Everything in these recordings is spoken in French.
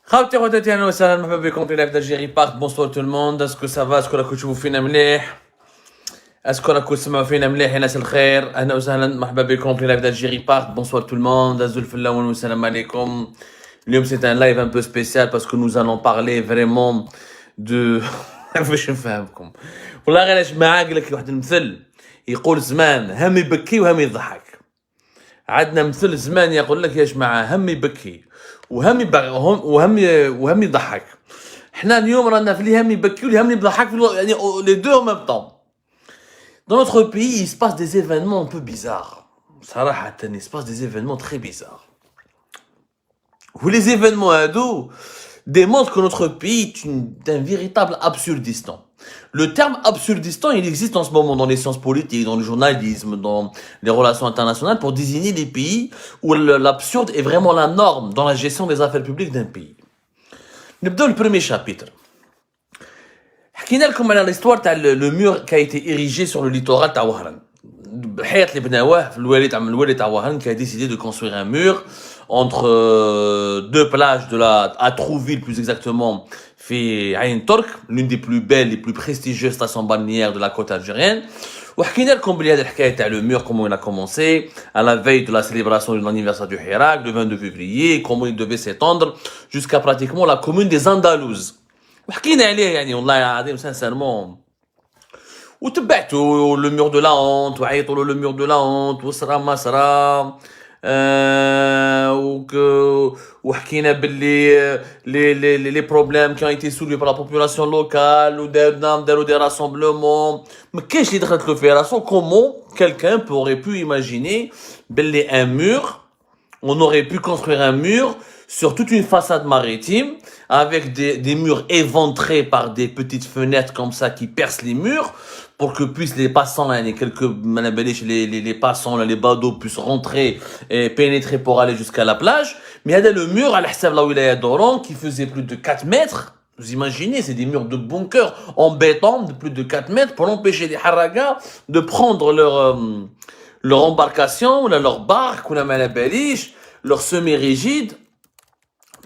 خاوتي خواتاتي اهلا وسهلا مرحبا بكم في لايف d'Algérie Park. Bonsoir tout le monde. اسكو سافا اسكو راكم تشوفوا فينا مليح اسكو راكم تسمعوا فينا مليح يا ناس الخير. اهلا وسهلا مرحبا بكم في لايف d'Algérie Park. Bonsoir tout le monde. دازوا الفلا والسلام عليكم. اليوم c'est un live un peu spécial parce que nous allons parler vraiment de باش نفهمكم والله غير اش معاه قال لك واحد المثل يقول زمان هم يبكي وهم يضحك. عندنا مثل زمان يقول لك يا جماعه هم يبكي وهم يضحك. حنا اليوم رانا في اللي هم يبكي واللي هم يضحك يعني les deux en même temps. Dans notre pays, il se passe des événements un peu bizarres. صراحة il se passe des événements très bizarres. Où les événements هادو démontrent que notre pays est un véritable absurdistan. Le terme absurdistan, il existe en ce moment dans les sciences politiques, dans le journalisme, dans les relations internationales, pour désigner les pays où l'absurde est vraiment la norme dans la gestion des affaires publiques d'un pays. نبداو le premier chapitre. حكينا لكم على l'histoire تاع le mur qui a été érigé sur le littoral تاع وهران. الحيط اللي بناوه في الوالي تاع وهران qui a décidé de construire un mur entre deux plages de à Trouville plus exactement, في عين ترك, l'une des plus belles et plus prestigieuses stations balnéaires de la côte algérienne. وحكينا لكم بلي هذه الحكايه تاع le mur comment il a commencé à la veille de la célébration de l'anniversaire du Hirak le 22 février, comment il devait s'étendre jusqu'à pratiquement la commune des Andalouses. وحكينا عليه يعني والله العظيم sincèrement. وتبعتوا le mur de la honte وعيطوا له le mur de la honte وصرا ما صرا. وحكينا باللي les problèmes qui ont été soulevés par la population locale وداروا des rassemblements. ما كاينش اللي دخلت له فيها راسو. comment quelqu'un aurait pu imaginer باللي un mur, on aurait pu construire un mur sur toute une façade maritime avec des murs éventrés par des petites fenêtres comme ça qui percent les murs pour que puissent les passants, les passants, les badauds puissent rentrer et pénétrer pour aller jusqu'à la plage. Mais il y a le mur à l'Hsab la wilaya d'Oran qui faisait plus de 4 mètres. Vous imaginez, c'est des murs de bunker en béton de plus de 4 mètres pour empêcher les haragas de prendre leur embarcation ou leur barque ou la malabalish, leur semi-rigide.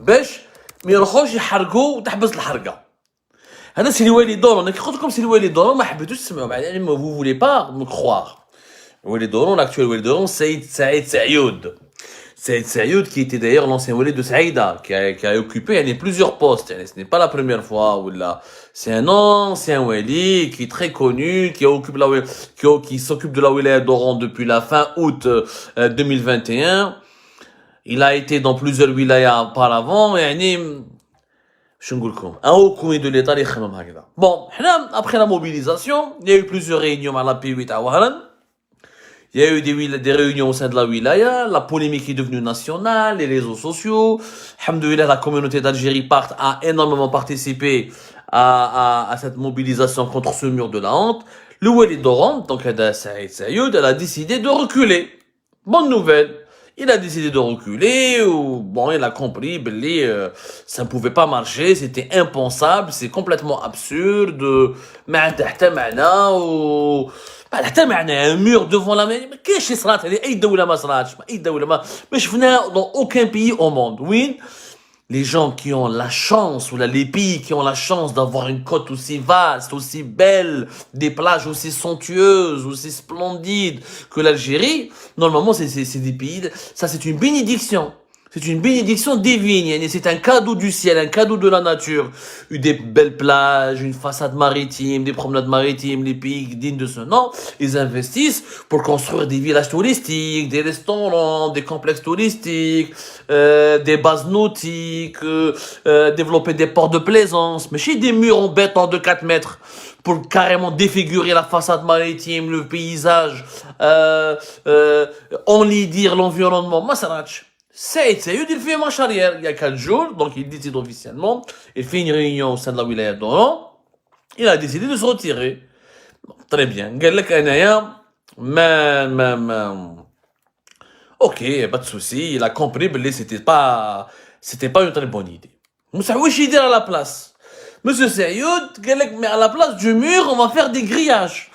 باش ما يروحوش يحرقوا وتحبس الحرقه. هذا سي الوالي دورون. انا كي قلت لكم سي الوالي دورون ما حبيتوش تسمعوا بعد ما vous voulez pas me croire. الوالي دورون l'actuel والي دورون سعيد سعيود qui était d'ailleurs l'ancien wali de Saïda qui a occupé يعني plusieurs postes. يعني ce n'est pas la première fois ou là, c'est un ancien wali qui est très connu qui s'occupe de la wilaya d'Oran depuis la fin août 2021. Il a été dans plusieurs wilayas auparavant, يعني شو نقول لكم un haut commis de l'État اللي يخمم هكذا. Bon, après la mobilisation, il y a eu plusieurs réunions à la P8 à Wahran. Il y a eu des réunions au sein de la wilaya, la polémique est devenue nationale, les réseaux sociaux. Alhamdoulilah, la communauté d'Algérie Part a énormément participé à cette mobilisation contre ce mur de la honte. Le wali d'Oran, donc Saïd Sayoud, elle a décidé de reculer. Bonne nouvelle. Il a décidé de reculer, ou bon, il a compris, ça ne pouvait pas marcher, c'était impensable, c'est complètement absurde. Mais un mur devant la mer, qu'est-ce qui sera dans aucun pays au monde. Oui, les gens qui ont la chance, ou les pays qui ont la chance d'avoir une côte aussi vaste, aussi belle, des plages aussi somptueuses, aussi splendides que l'Algérie, normalement, c'est des pays, ça c'est une bénédiction. C'est une bénédiction divine, c'est un cadeau du ciel, un cadeau de la nature. Des belles plages, une façade maritime, des promenades maritimes, les pays dignes de ce nom, ils investissent pour construire des villages touristiques, des restaurants, des complexes touristiques, des bases nautiques, développer des ports de plaisance, mais chez des murs en béton de 4 mètres pour carrément défigurer la façade maritime, le paysage, enlaidir l'environnement. Masarach. Saïd Sayoud, il fait marche arrière il y a 4 jours, donc il décide officiellement, il fait une réunion au sein de la wilaya d'Oran, il a décidé de se retirer. Bon, très bien. قال لك انايا ok, pas de souci, il a compris que c'était pas une très bonne idée. Moussa واش يدير à la place. Monsieur Sayoud قال لك mais à la place du mur, on va faire des grillages.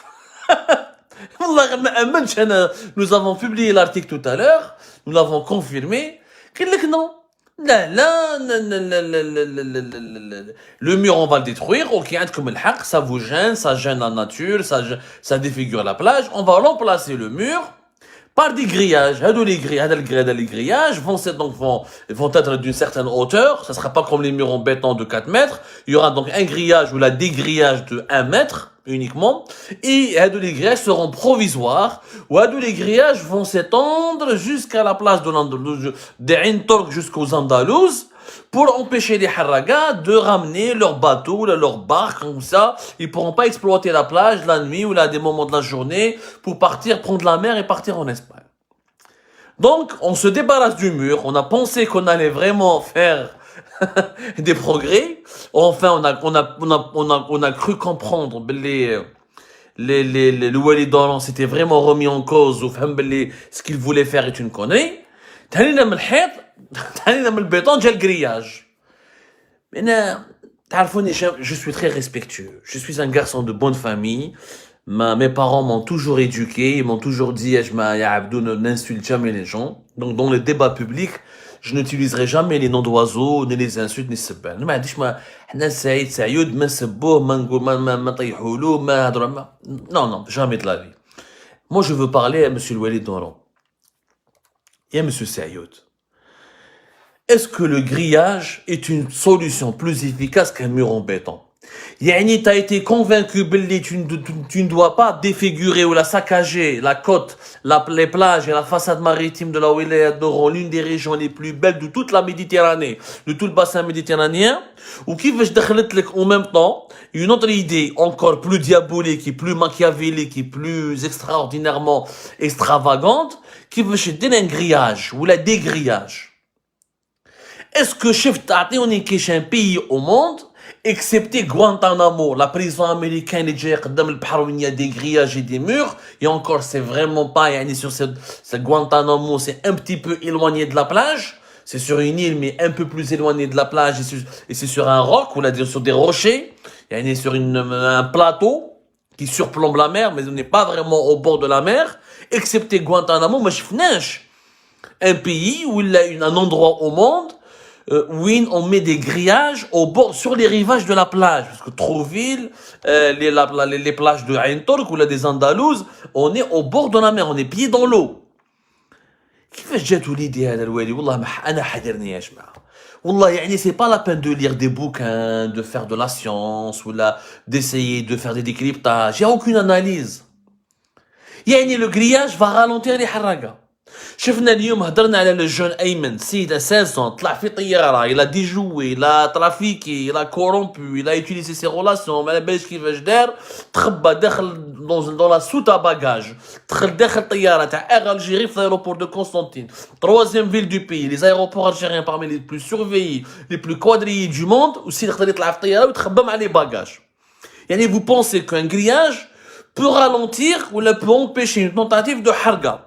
Nous avons publié l'article tout à l'heure, nous l'avons confirmé. قال لك non, لا لا لا لا لا لا لا لا لا لا لا لا. Le mur, on va le détruire. Ok, عندكم الحق, ça vous gêne, ça gêne la nature, ça défigure la plage. On va remplacer le mur par des grillages. Les grillages vont être d'une certaine hauteur. Ça sera pas comme les murs en béton de 4 mètres. Il y aura donc un grillage ou la dégrillage de 1 mètre uniquement. Et les grillages seront provisoires. Ou les grillages vont s'étendre jusqu'à la place de l'Andalousie, des Ain Tork jusqu'aux Andalouses, pour empêcher les Harragas de ramener leurs bateaux, leurs barques, comme ça. Ils pourront pas exploiter la plage la nuit ou là, des moments de la journée pour partir prendre la mer et partir en Espagne. Donc, on se débarrasse du mur. On a pensé qu'on allait vraiment faire des progrès. Enfin, on a cru comprendre le Walid Doran s'était vraiment remis en cause ou ce qu'il voulait faire est une connerie. تهنينا من الحيط, تهنينا من البيطون, جا الجرياج. Mais تعرفوني, je suis très respectueux. Je suis un garçon de bonne famille. Mes parents m'ont toujours éduqué, ils m'ont toujours dit, ya Abdou, n'insulte jamais les gens. Donc, dans le débat public, je n'utiliserai jamais les noms d'oiseaux, ni les insultes, ni السبان. ما عنديش حنا سعيد سعيود ما نسبوه ما نقول ما نطيحولو ما هضروا ما. Non, jamais de la vie. Moi, je veux parler à monsieur Walid Doran. Et à monsieur Sayoud. Est-ce que le grillage est une solution plus efficace qu'un mur en béton? Yani, t'as été convaincu, Billy, tu ne dois pas défigurer ou la saccager la côte, les plages et la façade maritime de la Wilaya d'Oran, l'une des régions les plus belles de toute la Méditerranée, de tout le bassin méditerranéen, ou qui veut en même temps une autre idée encore plus diabolique, et plus machiavélique, et plus extraordinairement extravagante, qui veut donner un grillage ou la dégrillage. Est-ce que chef t'attend on est un pays au monde, excepté Guantanamo, la prison américaine est déjà dans le bahar où il y a des grillages et des murs, et encore c'est vraiment pas, sur ce Guantanamo, c'est un petit peu éloigné de la plage, c'est sur une île mais un peu plus éloigné de la plage, et c'est sur un roc, ou là sur des rochers, et sur un plateau qui surplombe la mer, mais on n'est pas vraiment au bord de la mer, excepté Guantanamo. Moi je fnèche un pays où il y a un endroit au monde où on met des grillages au bord, sur les rivages de la plage. Parce que Trouville, les plages de Ain Tork ou là des Andalouses, on est au bord de la mer, on est pieds dans l'eau. كيفاش جاتو l'idée هذا الوالي والله ما انا حاضرني يا جماعه والله يعني c'est pas la peine de lire des bouquins de faire de la science ou là d'essayer de faire des décryptages, il y a aucune analyse. يعني le grillage va ralentir les حراقه. شفنا اليوم هضرنا على الجون ايمن سيد 16 طلع في طياره الى ديجوي الى ترافيكي الى كورومبو الى يوتيليزي سي رولاسيون ما على بالش كيفاش دار تخبى داخل دون لا سوتا باجاج دخل داخل طياره تاع اير الجيري في l'aéroport de Constantine, troisième ville du pays, les aéroports algériens parmi les plus surveillés, les plus quadrillés du monde, وسيد يقدر يطلع في الطياره ويتخبى مع لي باجاج. يعني vous pensez qu'un grillage peut ralentir ou peut empêcher une tentative de harga?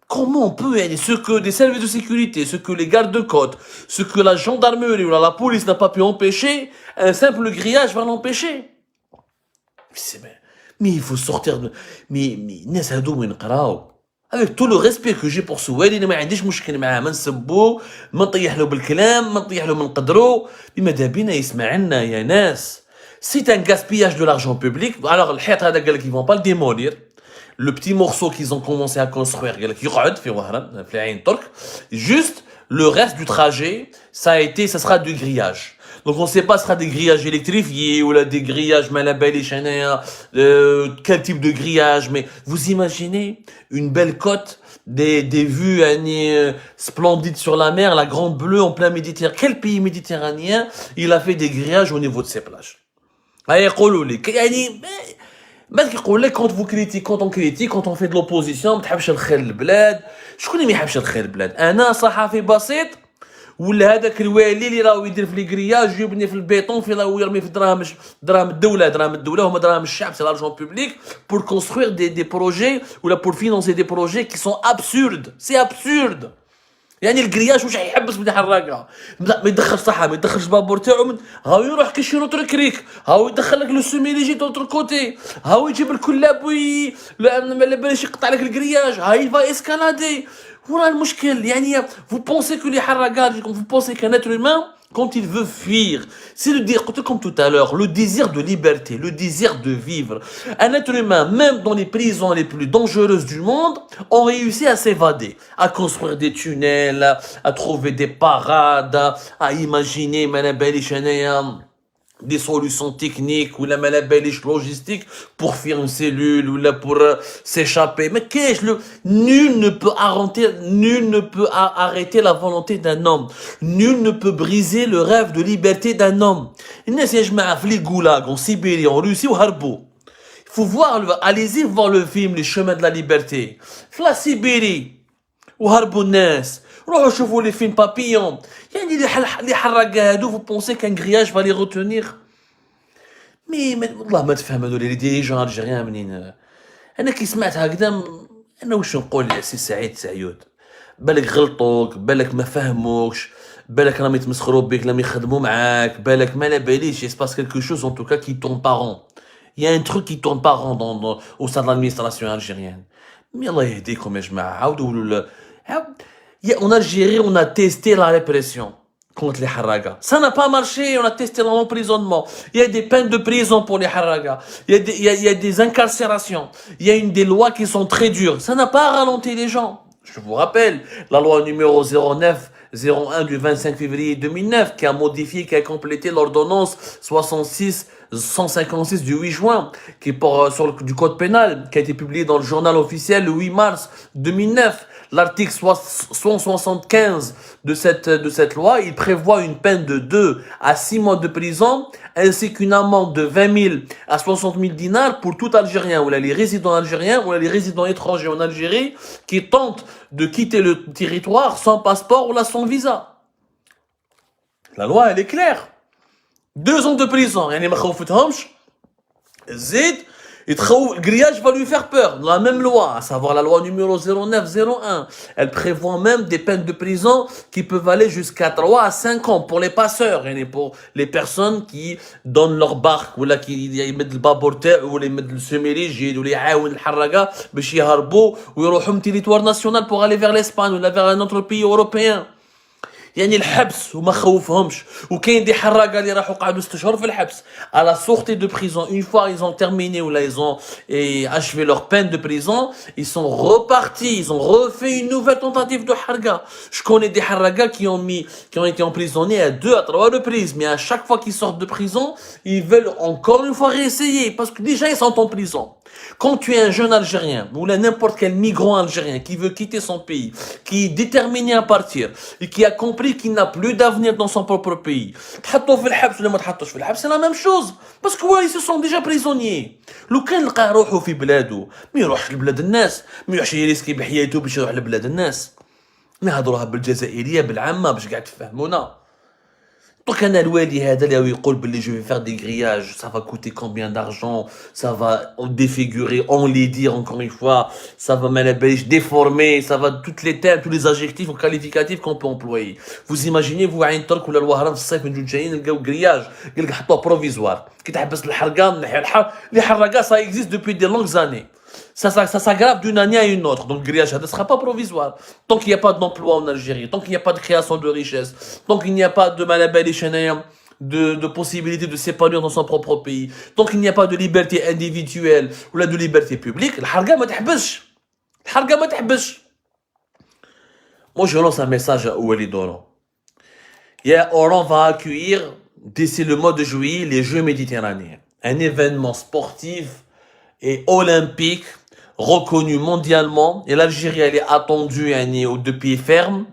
Comment on peut, ce que des services de sécurité, ce que les gardes-côtes, ce que la gendarmerie ou la police n'a pas pu empêcher, un simple grillage va l'empêcher. Mais il faut sortir de... Mais avec tout le respect que j'ai pour ce والي ما عنديش مشكل معاه ما نسبوه ما نطيح له بالكلام ما نطيح له من قدره بماذا بينا يسمع لنا يا ناس. C'est un gaspillage de l'argent public. Alors الحيط هذا قال لك ils vont pas le démolir. Le petit morceau qu'ils ont commencé à construire, juste le reste du trajet, ça sera du grillage. Donc on ne sait pas, ce sera des grillages électrifiés ou là des grillages quel type de grillage, mais vous imaginez une belle côte, des vues splendides sur la mer, la Grande Bleue en plein Méditerranée. Quel pays méditerranéen il a fait des grillages au niveau de ses plages? بعد كيقول لك quand on critique quand on fait de l'opposition ما تحبش الخير للبلاد. شكون اللي ما يحبش الخير للبلاد؟ انا صحفي بسيط ولا هذاك الوالي اللي راهو يدير في لي غرياج يبني في البيطون في ويرمي في دراهم الدوله هما دراهم الشعب سي l'argent public pour construire des projets ou là pour financer des projets qui sont absurdes. C'est absurde. يعني الكرياج واش يحبس من حراقه ما يدخلش صحه ما يدخلش بابور تاعو هاو يروح كيشي نوتر كريك هاو يدخل لك لو سوميليجي دوتر كوتي هاو يجيب الكلاب ما باليش يقطع لك الكرياج هاي فا اسكالادي voilà le مشكل يعني vous pensez que les حراقات vous pensez qu'un être humain quand il veut fuir, c'est le dire, comme tout à l'heure, le désir de liberté, le désir de vivre. Un être humain, même dans les prisons les plus dangereuses du monde, ont réussi à s'évader, à construire des tunnels, à trouver des parades, à imaginer, des solutions techniques ou la malabelliche logistique pour faire une cellule ou là pour s'échapper. Mais qu'est-ce que nul ne peut arrêter la volonté d'un homme. Nul ne peut briser le rêve de liberté d'un homme. الناس يا جماعة في les goulags en Sibérie, en Russie وهربوا. Il faut voir, allez-y voir le film Les Chemins de la Liberté. في la Sibérie وهربوا الناس. روحوا شوفوا les films papillons. يعني les حراقة هادو vous pensez qu'un grillage va les retenir mais والله ما تفهم هذول لي ديريجون الجيريان منين انا كي سمعت هكذا انا واش نقول يا سي سعيد سعيود بالك غلطوك بالك ما فهموكش بالك راهم يتمسخروا بك راهم يخدموا معاك بالك ما لا باليش il se passe quelque chose en tout cas qui tourne pas rond il y a un truc qui tourne pas rond au sein de l'administration algérienne mais الله يهديكم يا جماعه عاودوا en Algérie, on a testé la répression contre les Harragas. Ça n'a pas marché, on a testé l'emprisonnement. Il y a des peines de prison pour les Harragas. Il y a des incarcérations. Il y a des lois qui sont très dures. Ça n'a pas ralenti les gens. Je vous rappelle, la loi numéro 09-01 du 25 février 2009 qui a modifié, qui a complété l'ordonnance 156 du 8 juin qui est du code pénal qui a été publié dans le journal officiel le 8 mars 2009. L'article 175 de cette loi, il prévoit une peine de 2 à 6 mois de prison, ainsi qu'une amende de 20 000 à 60 000 dinars pour tout Algérien, ou là, les résidents algériens, ou là, les résidents étrangers en Algérie, qui tentent de quitter le territoire sans passeport ou là, sans visa. La loi, elle est claire. 2 ans de prison, يعني ما خوفتهمش. زيد le grillage va lui faire peur. La même loi, à savoir la loi numéro 09-01, elle prévoit même des peines de prison qui peuvent aller jusqu'à 3 à 5 ans pour les passeurs, et pour les personnes qui donnent leur barque, ou là qui mettent le baborté, ou les mettent le semi-rigide, ou les haouen الحراقة باش يهربوا ويروحوا من territoire national pour aller vers l'Espagne ou vers un autre pays européen. يعني الحبس وما خوفهمش وكاين دي حراقه اللي راحوا قعدوا 6 شهور في الحبس à la sortie de prison une fois ils ont terminé ou là ils ont achevé leur peine de prison ils sont repartis ils ont refait une nouvelle tentative de harga je connais des haragas qui ont été emprisonnés à 2 à 3 reprises mais à chaque fois qu'ils sortent de prison ils veulent encore une fois réessayer parce que déjà ils sont en prison. Quand tu es un jeune Algérien ou n'importe quel migrant algérien qui veut quitter son pays, qui est déterminé à partir et qui a compris qu'il n'a plus d'avenir dans son propre pays, c'est la même chose. Parce que ouais, ils se sont déjà prisonniers. لو كان لقى روحه في بلاده ما يروحش لبلاد الناس ما يروحش يريسكي بحياته باش يروح لبلاد الناس نهضروها بالجزائرية بالعامة باش قاعد تفهمونا. Donc un الوالي هذا اللي يقول باللي je vais faire des grillages, ça va coûter combien d'argent, ça va défigurer, enlaidir encore une fois, ça va déformer, ça va toutes les termes, tous les adjectifs ou qualificatifs qu'on peut employer. Vous imaginez vous عين ترك ولا الوهران في الصيف نجوا جايين نلقاو grillage قال لك حطوه بروفيزوار كي تحبس الحرقه من ناحيه les حراقه ça existe depuis des longues années. Ça s'aggrave d'une année à une autre. Donc, le grillage ne sera pas provisoire. Tant qu'il n'y a pas d'emploi en Algérie, tant qu'il n'y a pas de création de richesse, tant qu'il n'y a pas de de possibilité de s'épanouir dans son propre pays, tant qu'il n'y a pas de liberté individuelle ou de liberté publique, le harga ma t'hbش. Le harga ma t'hbش. Moi, je lance un message à Walid Oran. Oran va accueillir, d'ici le mois de juillet, les Jeux méditerranéens. Un événement sportif et olympique reconnu mondialement et l'Algérie elle est attendue aux 2 pieds fermes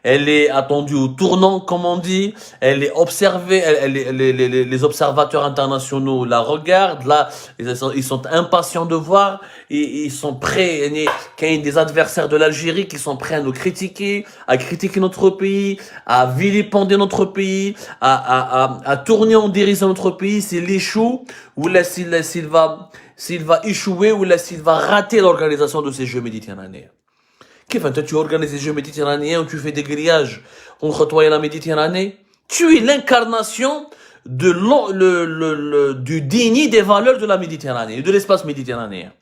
elle est attendue au tournant comme on dit elle est observée les observateurs internationaux la regardent là ils sont impatients de voir et ils sont prêts quand il y a des adversaires de l'Algérie qui sont prêts à nous critiquer à critiquer notre pays à vilipender notre pays à tourner en dérision notre pays s'il échoue ou là s'il va échouer ou là s'il va rater l'organisation de ces Jeux méditerranéens. Tu organises les Jeux méditerranéens où tu fais des grillages entre toi et la Méditerranée. Tu es l'incarnation du digne des valeurs de la Méditerranée, de l'espace méditerranéen.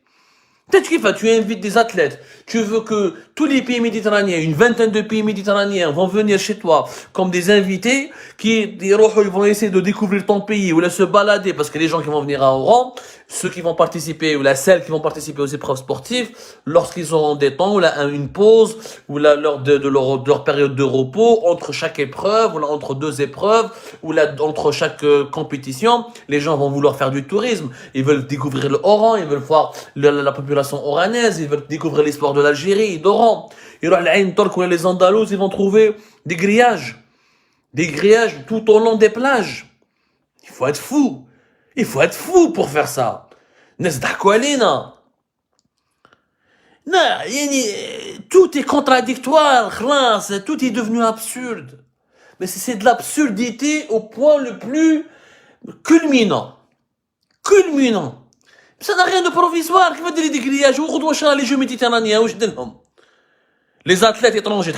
Tu invites des athlètes, tu veux que tous les pays méditerranéens, une vingtaine de pays méditerranéens vont venir chez toi comme des invités ils vont essayer de découvrir ton pays ou là se balader parce que les gens qui vont venir à Oran, ceux qui vont participer ou celles qui vont participer aux épreuves sportives, lorsqu'ils auront des temps ou là une pause ou là lors de leur période de repos entre chaque épreuve ou là entre deux épreuves ou là entre chaque compétition, les gens vont vouloir faire du tourisme, ils veulent découvrir le Oran, ils veulent voir la population oranaise, ils veulent découvrir l'histoire de l'Algérie, d'Oran. Les Andalous, ils vont trouver des grillages tout au long des plages. Il faut être fou. Il faut être fou pour faire ça. Tout est contradictoire, tout est devenu absurde. Mais c'est de l'absurdité au point le plus culminant. Ça n'a rien de provisoire. Qui va dire des grillages? Les Jeux méditerranéens, les athlètes étrangers,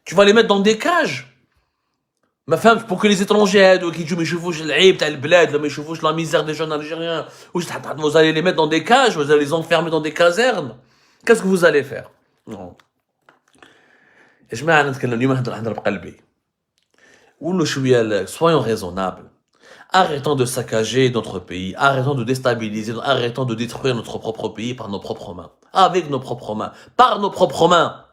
tu vas les mettre dans des cages. Ma femme, pour que les étrangers qui jouent, mais la misère des jeunes Algériens, vous allez les mettre dans des cages, vous allez les enfermer dans des casernes. Qu'est-ce que vous allez faire? Non. Soyons raisonnables. Arrêtons de saccager notre pays, arrêtons de déstabiliser, arrêtons de détruire notre propre pays par nos propres mains. Avec nos propres mains, par nos propres mains.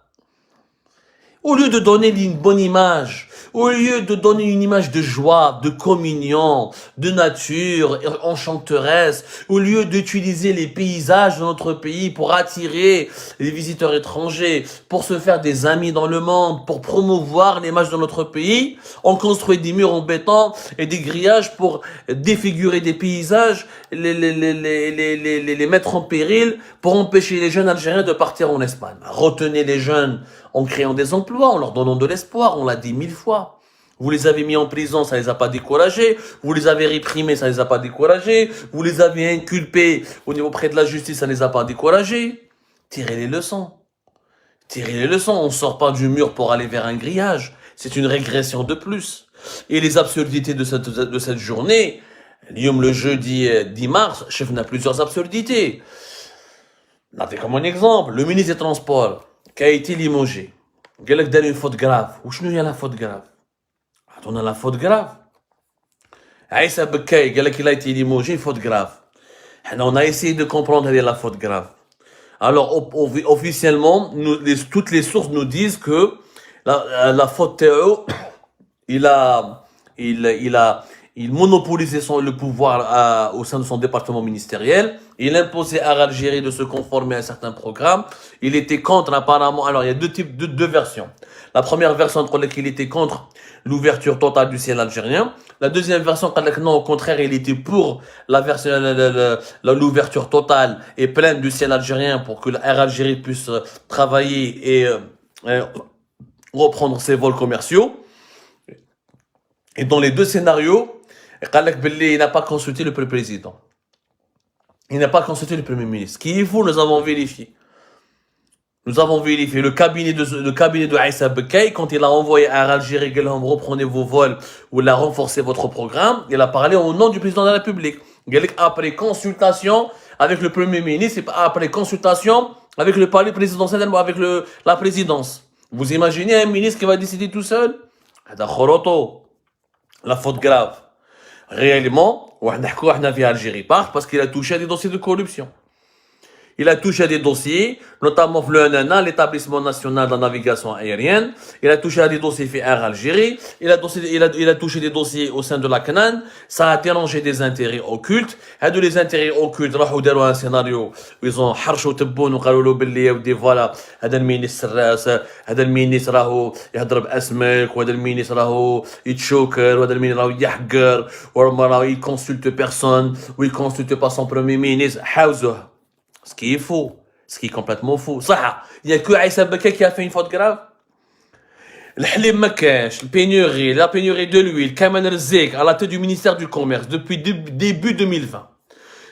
Au lieu de donner une bonne image, au lieu de donner une image de joie, de communion, de nature enchanteresse, au lieu d'utiliser les paysages de notre pays pour attirer les visiteurs étrangers, pour se faire des amis dans le monde, pour promouvoir l'image de notre pays, on construit des murs en béton et des grillages pour défigurer des paysages, les mettre en péril, pour empêcher les jeunes Algériens de partir en Espagne. Retenez les jeunes en créant des emplois, en leur donnant de l'espoir, on l'a dit 1000 fois. Vous les avez mis en prison, ça les a pas découragés. Vous les avez réprimés, ça les a pas découragés. Vous les avez inculpés au niveau près de la justice, ça les a pas découragés. Tirez les leçons. On sort pas du mur pour aller vers un grillage. C'est une régression de plus. Et les absurdités de cette journée, le jeudi 10 mars, chef n'a plusieurs absurdités. Notez comme un exemple, le ministre des Transports, qui a été limogé. Il a dit une faute grave. Où est-ce qu'il y a la faute grave? On a la faute grave. Aïssa Bekay, il a été limogé, une faute grave. On a essayé de comprendre la faute grave. Alors, officiellement, toutes les sources nous disent que la faute Théo, il monopolisait le pouvoir au sein de son département ministériel. Il imposait à l'Algérie de se conformer à certains programmes. Il était contre, apparemment. Alors, il y a deux versions. La première version, il était contre l'ouverture totale du ciel algérien. La deuxième version, non, au contraire, il était pour l'ouverture totale et pleine du ciel algérien pour que l'Air Algérie puisse travailler et reprendre ses vols commerciaux. Et dans les deux scénarios, il n'a pas consulté le président. Il n'a pas consulté le premier ministre. Ce qui est faux, nous avons vérifié. Le cabinet de Aïssa Bekay, quand il a envoyé à Algérie, reprenez vos vols ou il a renforcé votre programme, il a parlé au nom du président de la République. Après consultation avec le premier ministre, et après consultation avec le palais présidentiel, avec la présidence. Vous imaginez un ministre qui va décider tout seul? La faute grave. Réellement, on a vu Algérie parce qu'il a touché à des dossiers de corruption. Il a touché à des dossiers, notamment le NNA, l'établissement national de la navigation aérienne. Il a touché à des dossiers faits Air Algérie. Il a touché des dossiers au sein de la CNAN. Ça a dérangé des intérêts occultes. Les intérêts occultes, ils ont un scénario. Ils ont harchou tebboun ou qalou billi ودي voilà. هذا المينيس راهو يهضر باسمك وهذا المينيس راهو يتشوكر وهذا المينيس راهو يحقر وراهو il consulte personne ou il consulte pas son premier ministre. حاوزوه. Ce qui est faux, ce qui est complètement faux. صح, il n'y a que Aïssa Bekay qui a fait une faute grave. الحليب ما كاش, la pénurie de l'huile, Kamal Rzek à la tête du ministère du Commerce depuis début 2020.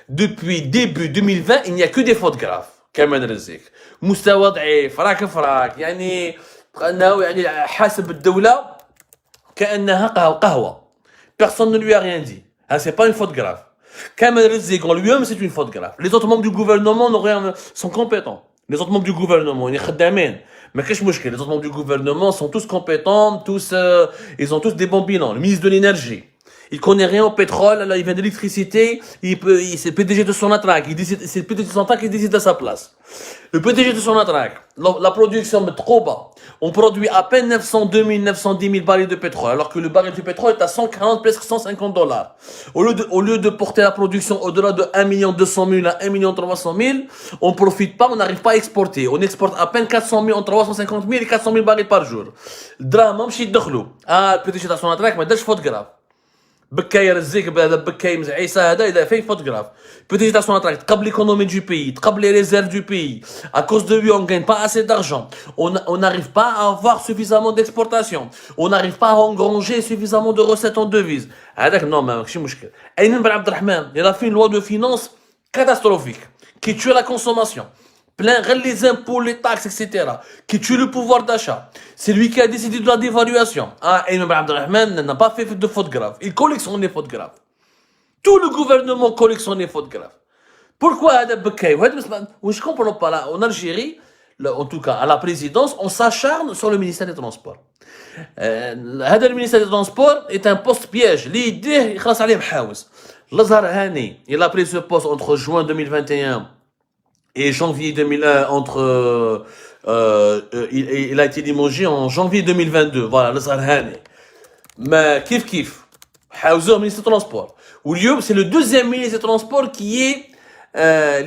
Depuis début 2020, il n'y a que des fautes graves. كمال رزيق مستوى ضعيف راك فراك يعني انه يعني حاسب الدوله كانها قهوه personne ne lui a rien dit ah, c'est pas une faute grave Kamel Rizzik en lui-même c'est une faute grave les autres membres du gouvernement sont compétents les autres membres du gouvernement ils mais qu'est-ce que les autres membres du gouvernement sont tous compétents tous ils ont tous des bons bilans le ministre de l'énergie il connaît rien au pétrole, là, il vient de l'électricité, c'est le PDG de Sonatrach, c'est le PDG de Sonatrach qui décide à sa place. Le PDG de Sonatrach, la production est trop bas. On produit à peine 902 000, 910 000 barils de pétrole, alors que le baril de pétrole est à 140, presque $150. Au lieu de porter la production au-delà de 1 200 000 à 1 300 000, on profite pas, on n'arrive pas à exporter. On exporte à peine 400 000, entre 350 000 et 400 000 barils par jour. Le drame, même si le PDG de Sonatrach, mais c'est faute grave. بكاي رزيق بهذا بكاي مزعيسه هذا اذا فيه فوت غراف peut-être ta son attract تقبل l'économie du pays تقبل les réserves du pays à cause de lui on gagne pas assez d'argent on n'arrive pas à avoir suffisamment d'exportation on n'arrive pas à engranger suffisamment de recettes en devises هذاك non ماشي مشكل Ayman Ben Abdelrahman il a fait une loi de finances catastrophique qui tue la consommation plein les impôts, les taxes, etc. qui tue le pouvoir d'achat. C'est lui qui a décidé de la dévaluation. Ah, Ayman Ben Abdelrahman n'a pas fait de fautes graves. Il collectionne les fautes graves. Tout le gouvernement collectionne les fautes graves. Pourquoi Hada Bekay? Je comprends pas là. En Algérie, en tout cas à la présidence, on s'acharne sur le ministère des Transports. Le ministère des Transports est un poste piège. L'idée, il خلاص عليه محاوس. Lazar Hani, il a pris ce poste entre juin 2021 et janvier 2001, il a été limogé en janvier 2022. Voilà, le Zarhani. Mais kif, Hauser, ministre des Transports. Ouliou, c'est le deuxième ministre des Transports qui est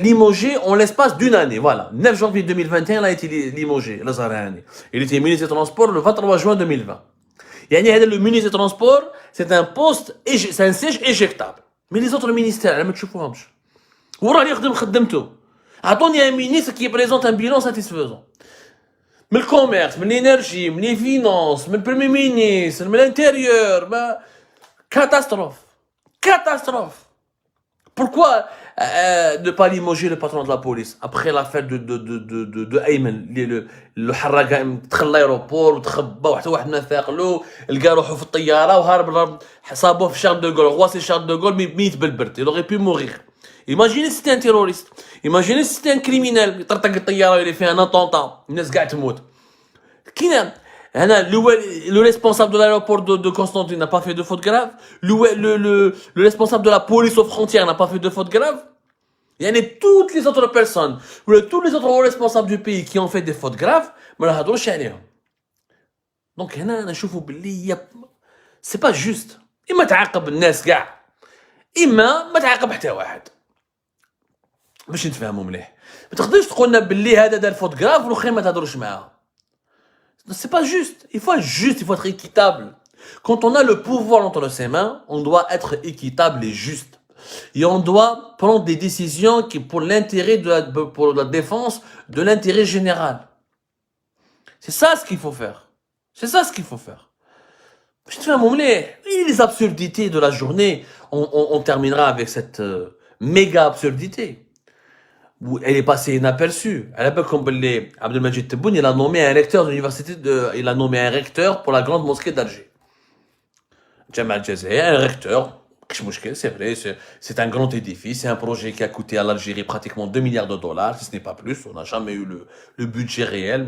limogé en l'espace d'une année. Voilà, 9 janvier 2021, il a été limogé, le Zarhani. Il était ministre des Transports le 23 juin 2020. Le ministre des Transports, c'est un poste, c'est un siège éjectable. Mais les autres ministères, ما تشوفوهمش. وراه يخدم خدمته. Attendez un ministre qui présente un bilan satisfaisant. Mais le commerce, mais l'énergie, mais les finances, mais le premier ministre, mais l'intérieur, mais... Catastrophe. Catastrophe. Pourquoi ne pas limoger le patron de la police après l'affaire de Ayman le حرق دخل l'aéroport وتخبى وحتى واحد ما ثاقلو لقى روحه في الطياره وهرب صابوه في شارل دو غول غواسي شارل دو غول ميت بالبرد il aurait pu mourir. Imaginez si c'était un terroriste. Imaginez si c'était un criminel. يطرطق الطياره اللي فيها un attentat. الناس قاعد تموت. كاين le responsable de l'aéroport de Constantine n'a pas fait de faute grave. Le responsable de la police aux frontières n'a pas fait de faute grave. Il y en a toutes les autres personnes, ou tous les autres responsables du pays qui ont fait des fautes graves, mais là, donc, c'est pas juste. إما تعاقب الناس كاع إما ما تعاقب حتى واحد. باش نتفاهموا مليح. ما تقدرش تقول لنا باللي هذا دار فوت غراف والاخرين ما تهضروش معاه. C'est pas juste. Il faut être juste, il faut être équitable. Quand on a le pouvoir entre ses mains, on doit être équitable et juste. Et on doit prendre des décisions qui pour l'intérêt pour la défense de l'intérêt général. C'est ça ce qu'il faut faire. C'est ça ce qu'il faut faire. Je te fais un moment, les absurdités de la journée, on terminera avec cette méga absurdité. Où elle est passée inaperçue. À l'époque, comme Abdelmajid Tebboune, il a nommé un recteur de l'université il a nommé un recteur pour la grande mosquée d'Alger. Jamal Jazair, un recteur. C'est vrai, c'est un grand édifice, c'est un projet qui a coûté à l'Algérie pratiquement 2 milliards de dollars, si ce n'est pas plus. On n'a jamais eu le budget réel.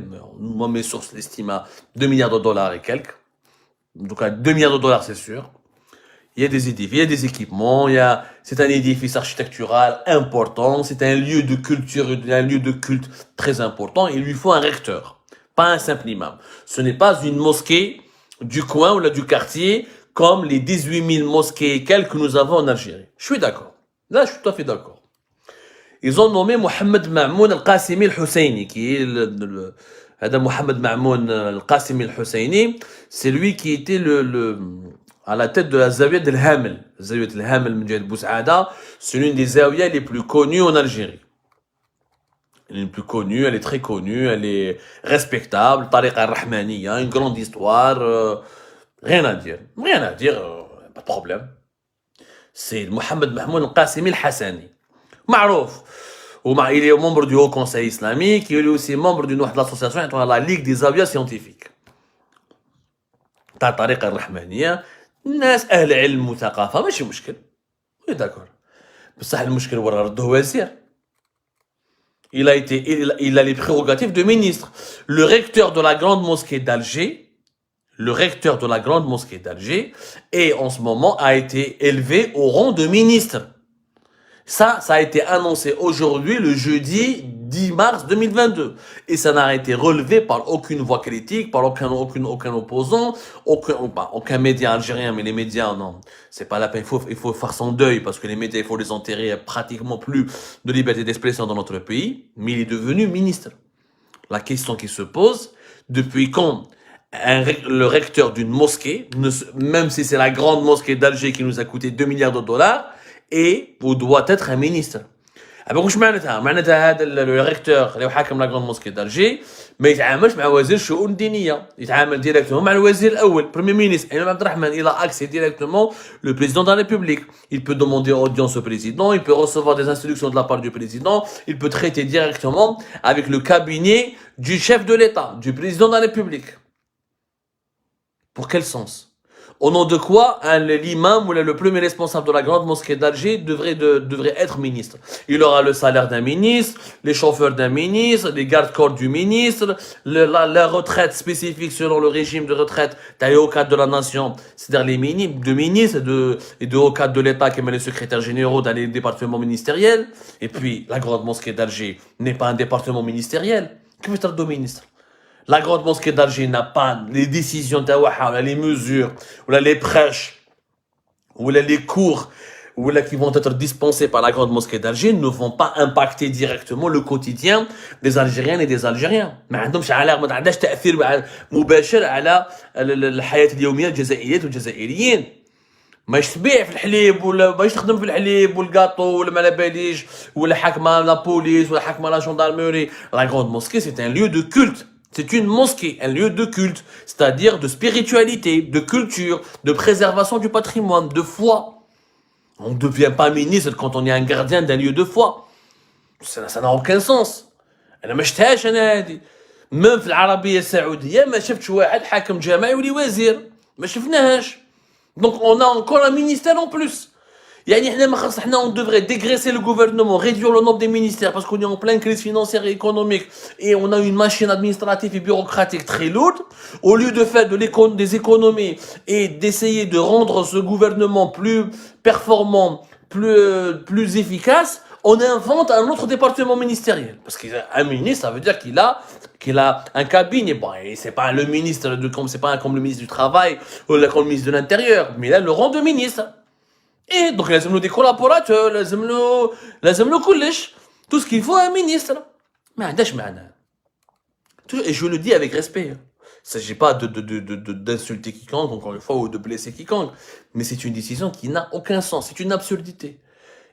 Moi, mes sources l'estiment à 2 milliards de dollars et quelques. Donc, à 2 milliards de dollars, c'est sûr. Il y a des édifices, il y a des équipements, c'est un édifice architectural important, c'est un lieu de culture, un lieu de culte très important. Il lui faut un recteur, pas un simple imam. Ce n'est pas une mosquée du coin ou là du quartier comme les 18 000 mosquées et quelques que nous avons en Algérie. Je suis d'accord. Là, je suis tout à fait d'accord. Ils ont nommé Mohamed Ma'moun al-Qasimi al-Husseini, qui est Mohamed Ma'moun al-Qasimi al-Husseini, c'est lui qui était à la tête de la Zawiya del-Hamel. Zawiya del-Hamel, Mdjad Boussaada, c'est l'une des Zawiyas les plus connues en Algérie. Elle est la plus connue, elle est très connue, elle est respectable, Tariqa al-Rahmaniya, une grande histoire, rien à dire, pas de problème. C'est Mohamed Mahmoud al-Qasimi al-Hassani. معروف. Il est membre du Haut Conseil islamique, il est aussi membre d'une association, la Ligue des avias scientifiques. تاع الطريقة الرحمانية الناس أهل علم وثقافة ماشي مشكل. Oui d'accord. بصح المشكل وين ردوه وزير. Il a les prérogatives de ministre. Le recteur de la grande mosquée d'Alger, et en ce moment a été élevé au rang de ministre. Ça a été annoncé aujourd'hui, le jeudi 10 mars 2022. Et ça n'a été relevé par aucune voix critique, par aucun opposant, aucun média algérien, mais les médias, non. C'est pas la peine. Il faut faire son deuil parce que les médias, il faut les enterrer. Il n'y a pratiquement plus de liberté d'expression dans notre pays. Mais il est devenu ministre. La question qui se pose, depuis quand le recteur d'une mosquée, même si c'est la grande mosquée d'Alger qui nous a coûté 2 milliards de dollars, et ou doit être un ministre. واش معناتها هذا الريكتور اللي حاكم لا غروند موسكي دالجي ما يتعاملش مع وزير الشؤون الدينيه، يتعامل ديريكتومون مع الوزير الاول بريمير مينيستر امام عبد الرحمن. Il a accès directement le président de la République. Il peut demander audience au président, il peut recevoir des instructions de la part du président, il peut traiter directement avec le cabinet du chef de l'État, du président de la République. Pour quel sens? Au nom de quoi l'imam ou le premier responsable de la grande mosquée d'Alger devrait être ministre? Il aura le salaire d'un ministre, les chauffeurs d'un ministre, les gardes-corps du ministre, la retraite spécifique selon le régime de retraite des hauts cadres de la nation, c'est-à-dire les ministres et de hauts cadres de l'État qui sont les secrétaires généraux dans les départements ministériels. Et puis, la grande mosquée d'Alger n'est pas un département ministériel. Que peut être le ministre? La grande mosquée d'Alger n'a pas les décisions d'Awaha, les mesures, ou les prêches, ou les cours, ou qui vont être dispensés par la grande mosquée d'Alger ne vont pas impacter directement le quotidien des Algériennes et des Algériens. ما عندهاش تأثير مباشر على الحياة اليومية الجزائريات والجزائريين. ماش تبيع في الحليب ولا ماش تخدم في الحليب والكاطو ولا ما على باليش ولا حاكمة لا بوليس ولا حاكمة لا جندرميري. La grande mosquée, c'est un lieu de culte. C'est une mosquée, un lieu de culte, c'est-à-dire de spiritualité, de culture, de préservation du patrimoine, de foi. On ne devient pas ministre quand on est un gardien d'un lieu de foi. Ça n'a aucun sens. أنا ما شفتهاش أنا هذه. Même في العربية السعودية ما شفتش واحد حاكم جامعي ولي وزير. ما شفناهاش. Donc on a encore un ministère en plus. On devrait dégraisser le gouvernement, réduire le nombre des ministères parce qu'on est en pleine crise financière et économique et on a une machine administrative et bureaucratique très lourde. Au lieu de faire des économies et d'essayer de rendre ce gouvernement plus performant, plus efficace, on invente un autre département ministériel. Parce qu'un ministre, ça veut dire qu'il a un cabinet. Bon, et c'est pas le ministre c'est pas comme le ministre du Travail ou comme le ministre de l'Intérieur, mais il a le rang de ministre. Et donc, لازم له des collaborateurs, لازم له كلش. Tout ce qu'il faut à un ministre. ما عندهاش معنى. Et je le dis avec respect. Il ne s'agit pas d'insulter quiconque, encore une fois, ou de blesser quiconque. Mais c'est une décision qui n'a aucun sens. C'est une absurdité.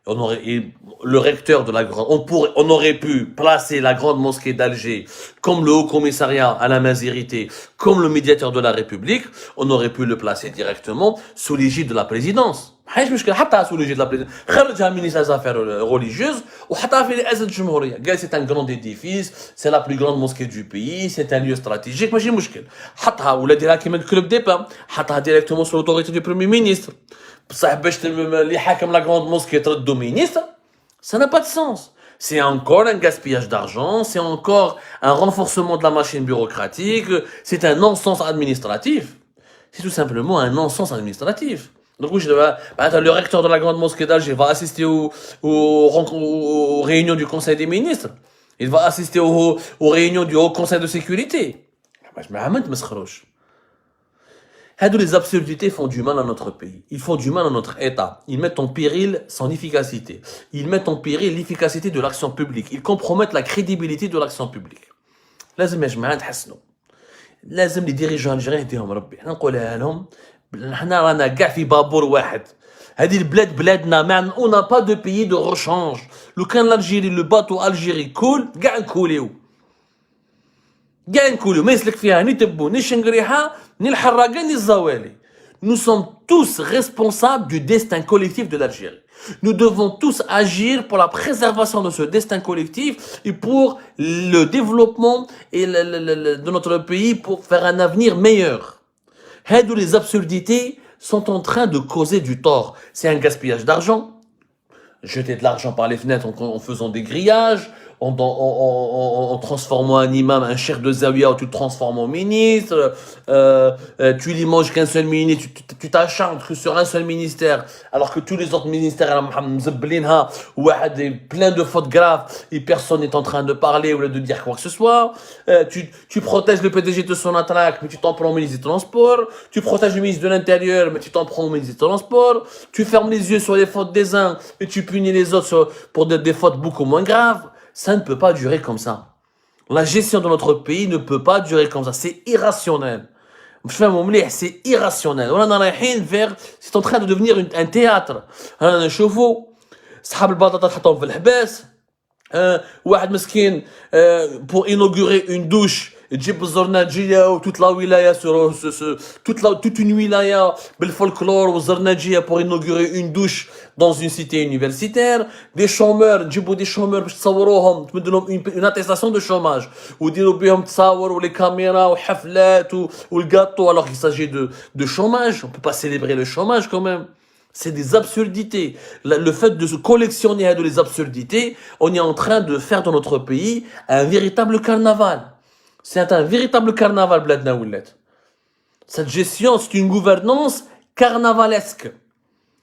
Le recteur de la grande... On aurait pu placer la grande mosquée d'Alger comme le haut commissariat à la mazérité, comme le médiateur de la République. On aurait pu le placer directement sous l'égide de la présidence. حاجه مشكل حطها sous l'égide de la présidence. خرجها ministre des affaires religieuses وحطها في رئاسة الجمهورية. قال c'est un grand édifice, c'est la plus grande mosquée du pays, c'est un lieu stratégique, ماشي مشكل. حطها ولا ديرها كيما الكلوب دي با، حطها directement sous l'autorité du premier ministre. بصح باش اللي حاكم la grande mosquée تردو ministre, ça n'a pas de sens. C'est encore un gaspillage d'argent, c'est encore un renforcement de la machine bureaucratique, c'est un non-sens administratif. C'est tout simplement un non-sens administratif. Donc oui, le recteur de la grande mosquée d'Alger va assister aux réunions du Conseil des ministres. Il va assister aux réunions du Haut Conseil de sécurité. Les absurdités font du mal à notre pays. Ils font du mal à notre État. Ils mettent en péril son efficacité. Ils mettent en péril l'efficacité de l'action publique. Ils compromettent la crédibilité de l'action publique. لازم يا جماعة نتحسنوا. لازم les dirigeants algériens يهديهم ربي. نقولها لهم. حنا رانا كاع في بابور واحد. هذه البلاد بلادنا on n'a pas de pays de rechange. لو كان l'Algérie le bateau Algérie كول كاع نكوليو. كاع نكوليو ما يسلك فيها ني تبو ني شنقريحه ني الحراقه ني الزوالي. nous sommes tous responsables du destin collectif de l'Algérie. Nous devons tous agir pour la préservation de ce destin collectif et pour le développement de notre pays pour faire un avenir meilleur. Les absurdités sont en train de causer du tort. C'est un gaspillage d'argent, jeter de l'argent par les fenêtres en faisant des grillages, en transformant un imam, un cheikh de Zawiya, tu le transformes en ministre, tu lui manges qu'un seul ministre, tu t'acharnes que sur un seul ministère, alors que tous les autres ministères, plein de fautes graves, et personne n'est en train de parler ou de dire quoi que ce soit. Tu protèges le PDG de son attaque, mais tu t'en prends au ministre des Transports. Tu protèges le ministre de l'Intérieur, mais tu t'en prends au ministre des Transports. Tu fermes les yeux sur les fautes des uns, et tu punis les autres pour des fautes beaucoup moins graves. Ça ne peut pas durer comme ça. La gestion de notre pays ne peut pas durer comme ça. C'est irrationnel. C'est irrationnel. C'est en train de devenir un théâtre. Un chevaux. واحد مسكين pour inaugurer une douche تجيب الزرناجيه وتوت لا ولايه toute une wilaya بالفولكلور والزرناجيه pour inaugurer une douche dans une cité universitaire. Des chômeurs, تجيبوا des chômeurs باش تصوروهم تمدوا لهم une attestation de chômage وديروا بهم تصاور ولي كاميرا وحفلات والغاتو alors qu'il s'agit de chômage. On peut pas célébrer le chômage quand même. C'est des absurdités. Le fait de se collectionner de les absurdités, on est en train de faire dans notre pays un véritable carnaval. C'est un véritable carnaval, Bladna Willet. Cette gestion, c'est une gouvernance carnavalesque.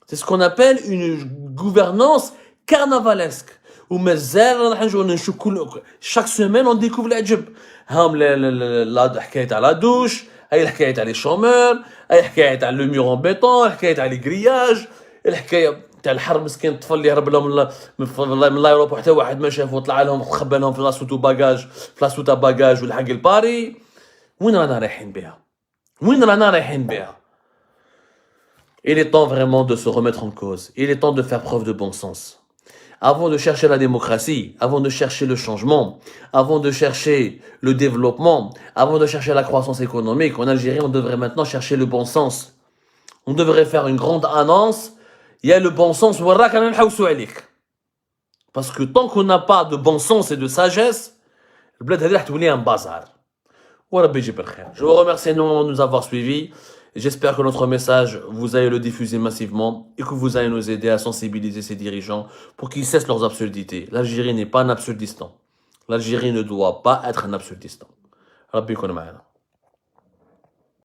C'est ce qu'on appelle une gouvernance carnavalesque. Chaque semaine, on découvre l'Adjib. La حكاية على douche, الحكاية على les chômeurs, الحكاية على le mur en béton, الحكاية على les grillages, الحكاية تاع الحرب مسكين الطفل اللي هرب لهم من لايروبور حتى واحد ما شافه طلع لهم خبى لهم في لاسوتو باجاج في لاسوتا باجاج والحق الباري. وين رانا رايحين بها؟ وين رانا رايحين بها؟ Il est temps vraiment de se remettre en cause. Il est temps de faire preuve de bon sens. Avant de chercher la démocratie, avant de chercher le changement, avant de chercher le développement, avant de chercher la croissance économique, en Algérie, on devrait maintenant chercher le bon sens. On devrait faire une grande annonce. Il y a le bon sens. Parce que tant qu'on n'a pas de bon sens et de sagesse, le bled هذا راح تولي un bazar. Je vous remercie énormément de nous avoir suivis. J'espère que notre message, vous allez le diffuser massivement et que vous allez nous aider à sensibiliser ces dirigeants pour qu'ils cessent leurs absurdités. L'Algérie n'est pas un absurdistan. L'Algérie ne doit pas être un absurdistan. Rabbi يكون معنا.